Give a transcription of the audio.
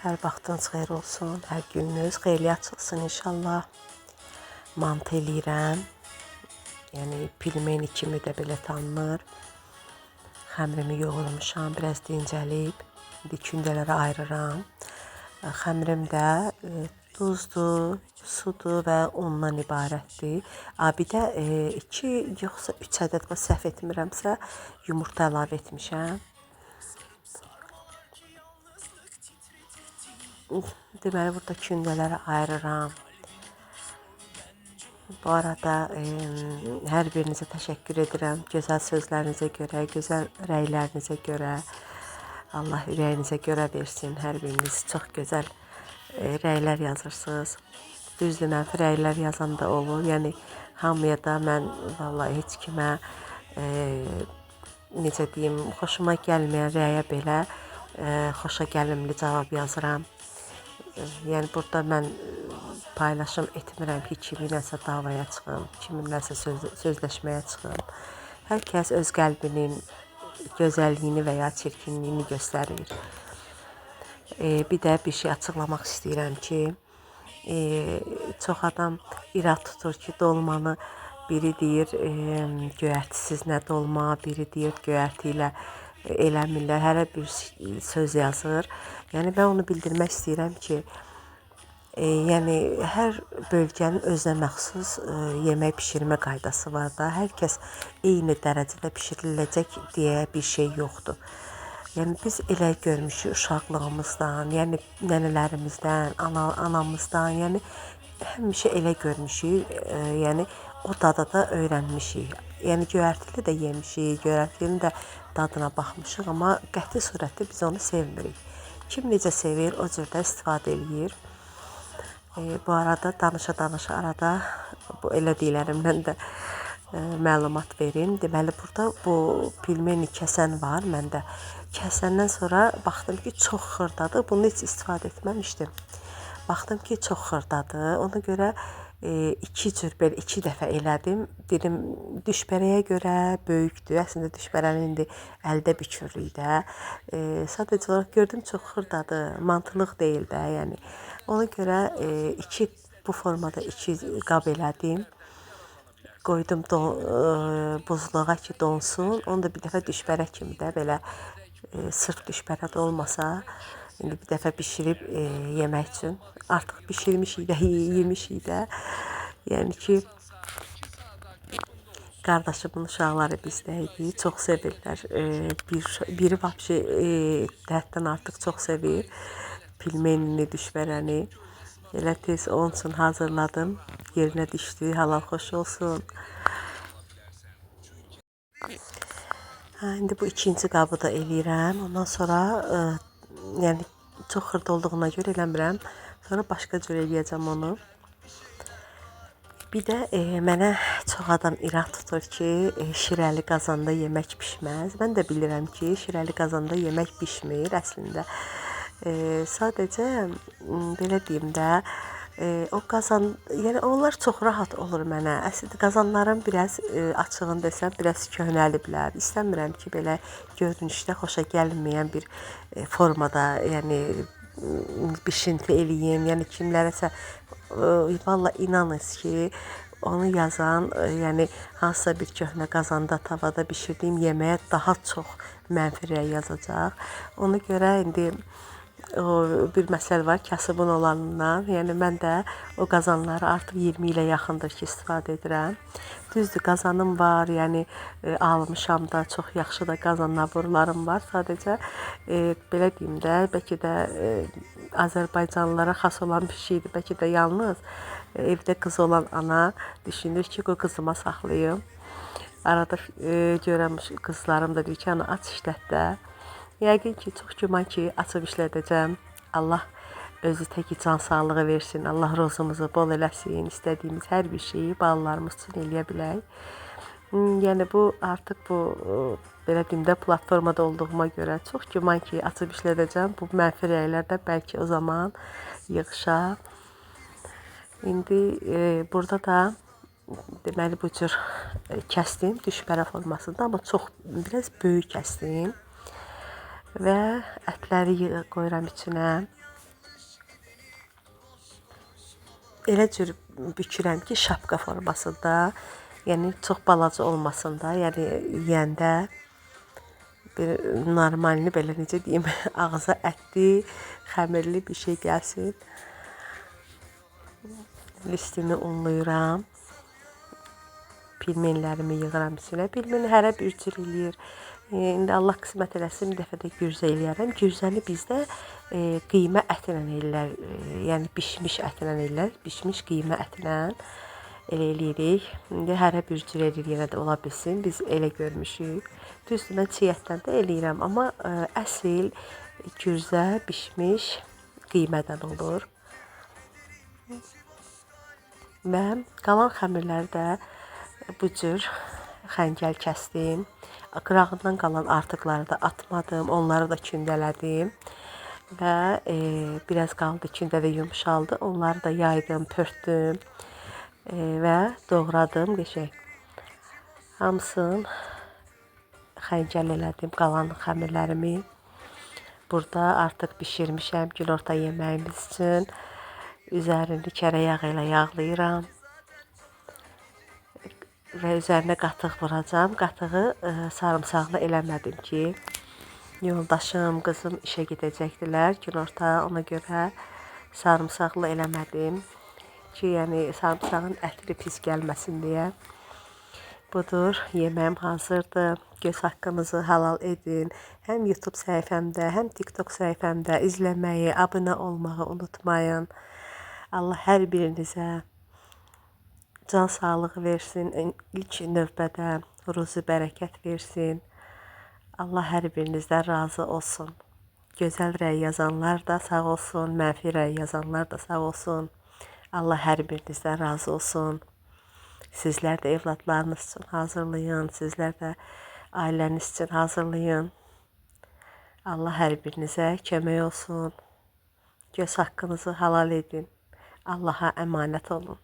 Hər vaxtınız xeyir olsun, hər gününüz xeyirli açılsın inşallah. Mantı eləyirəm. Yəni pilmeni kimi də belə tanınır. Xəmirimi yoğurmuşam, biraz dincəlib. İndi kündələrə ayırıram. Xəmirim də duzdur, sudur və undan ibarətdir. Bir də 2 yoxsa 3 ədəd səhv etmirəmsə yumurta əlavə etmişəm. Deməli, burada kündələri ayırıram. Bu arada hər birinizə təşəkkür edirəm. Gözəl sözlərinizə görə, gözəl rəylərinizə görə. Allah ürəyinizə görə versin. Hər biriniz çox gözəl rəylər yazırsınız. Düzdür, mənfi rəylər yazan da olur. Yəni, hamıya da mən vallahi heç kimə necə deyim, xoşuma gəlməyən rəyə belə xoşa gəlimli cavab yazıram. Yəni, burada mən paylaşım etmirəm ki, kiminləsə davaya çıxım, kiminləsə sözləşməyə çıxım. Hər kəs öz qəlbinin gözəlliyini və ya çirkinliyini göstərir. Bir də bir şey açıqlamaq istəyirəm ki, çox adam irad tutur ki, dolmanı biri deyir göyərtisiz nə dolma, biri deyir göyərti ilə eləmirlər, hərə bir söz yazır. Yəni, mən onu bildirmək istəyirəm ki, yəni, hər bölgənin özünə məxsus yemək pişirmə qaydası var da, hər kəs eyni dərəcədə pişiriləcək deyə bir şey yoxdur. Yəni, biz elə görmüşük uşaqlığımızdan, yəni nənələrimizdən, anamızdan, yəni həmişə elə görmüşük, yəni o dada da öyrənmişik. Yəni, göyərtili də yemişik, göyərtilinin də dadına baxmışıq, amma qəti surətdə biz onu sevmirik. Kim necə sevir, o cür də istifadə eləyir. Bu arada danışa-danışa arada bu elədiklərimdən də məlumat verim. Deməli, burada bu pilmeni kəsən var məndə. Kəsəndən sonra baxdım ki, çox xırdadır. Bunu heç istifadə etməmişdim. Baxdım ki, çox xırdadır. Ona görə 2 dəfə elədim. Dedim, düşbərəyə görə böyükdür. Əslində düşbərəni indi əldə bükürlük də. Sadəcə olaraq gördüm, çox xırdadır. Mantılıq deyil də, yəni. Ona görə bu formada 2 qab elədim. Qoydum buzluğa ki, donsun. Onu da bir dəfə düşbərə kimi də belə sırf düşbərə də olmasa, indi bir dəfə bişirib yemək üçün. Artıq bişirmişik də, yemişik də. Yəni ki, qardaşımın uşaqları bizdə idi, çox sevirlər. Biri vəbşi həddən artıq çox sevir pilmenini, düşbərəni. Elə tez onun üçün hazırladım. Yerinə düşdü, halal xoş olsun. İndi bu 2-ci qabı da eləyirəm. Ondan sonra, yəni çox xırda olduğuna görə eləmirəm. Sonra başqa cür eləyəcəm onu. Bir də mənə çox adam irad tutur ki, şirəli qazanda yemək pişməz. Mən də bilirəm ki, şirəli qazanda yemək pişmir əslində. Sadəcə, belə deyim də, o qazan, yəni onlar çox rahat olur mənə. Əslində qazanlarım biraz açığını desəm, biraz köhnəliblər. İstəmirəm ki, belə görünüşdə xoşa gəlməyən bir formada, yəni bişinti eləyim. Yəni kimlərəsə valla inanız ki, onu yazan, yəni hansısa bir köhnə qazanda, tavada bişirdiyim yeməyə daha çox mənfi rəy yazacaq. Ona görə indi bir məsəl var, kasıbın olanından. Yəni, mən də o qazanları artıq 20 ilə yaxındır ki, istifadə edirəm. Düzdür, qazanım var, yəni almışam da, çox yaxşı da qazan naborlarım var. Sadəcə, belə deyim də, bəlkə də Azərbaycanlılara xas olan bir şeydir. Bəlkə də yalnız evdə qız olan ana düşünür ki, o qızıma saxlayım. Arada görəm qızlarım da deyir ki, ana aç işlət də. Yəqin ki, çox güman ki, açıb işlədəcəm. Allah özü təki can sağlığı versin. Allah rozumuzu bol eləsin. İstədiyimiz hər bir şeyi balalarımız üçün eləyə bilək. Yəni, bu artıq bu, belə deyim də, platformada olduğuma görə çox güman ki, açıb işlədəcəm. Bu mənfi rəylər də bəlkə o zaman yığışa. İndi burada da deməli bu cür kəsdim düşbərə formasında, amma çox biraz böyük kəsdim. Və ətləri qoyuram içinə. elə cür bükürəm ki, şapka formasında. Yəni çox balaca olmasın da, yəni yeyəndə bir normalni belə necə deyim, ağza ətli, xəmirli bir şey gəlsin. Listini unlayıram. Pilmenlərimi yığıram içinə. Pilmeni hərə bir cür eləyir. İndi Allah qismət eləsin, bir dəfə də gürzə eləyərəm. Gürzəni bizdə qiymə ətlə ellər. Yəni bişmiş ətlə ellər. Bişmiş qiymə ətlə elə eləyirik. İndi hərə bir cür eləyir, yenə də ola bilsin. Biz elə görmüşük. Düzdür, mən çiğ ətdən də eləyirəm. Amma əsl gürzə bişmiş qiymədən olur. Və qalan xəmirləri də bu cür xəncəl kəsdim. Qırağından qalan artıqları da atmadım. Onları da kündələdim. Və biraz qaldı, kündə də yumşaldı. Onları da yaydım, pörtdüm. Və doğradım qəşəng. Hamısını xəncəl elədim, qalan xəmirlərimi. Burada artıq bişirmişəm günorta yeməyimiz üçün. Üzərini kərə yağı ilə yağlayıram. Və üzərinə qatıq vuracam. Qatığı sarımsaqlı eləmədim ki, yoldaşım, qızım işə gedəcəkdilər günorta. Ona görə sarımsaqlı eləmədim ki, yəni sarımsağın ətri pis gəlməsin deyə. Budur, yeməyim hazırdır. Göz haqqınızı halal edin. Həm YouTube səhifəmdə, həm TikTok səhifəmdə izləməyi, abunə olmağı unutmayın. Allah hər birinizə can sağlığı versin. İlk növbədə ruzi bərəkət versin. Allah hər birinizdən razı olsun. Gözəl rəy yazanlar da sağ olsun, mənfi rəy yazanlar da sağ olsun. Allah hər birinizdən razı olsun. Sizlər də evladlarınız üçün hazırlayın, sizlər də ailəniz üçün hazırlayın. Allah hər birinizə kömək olsun. Göz haqqınızı halal edin. Allaha əmanət olun.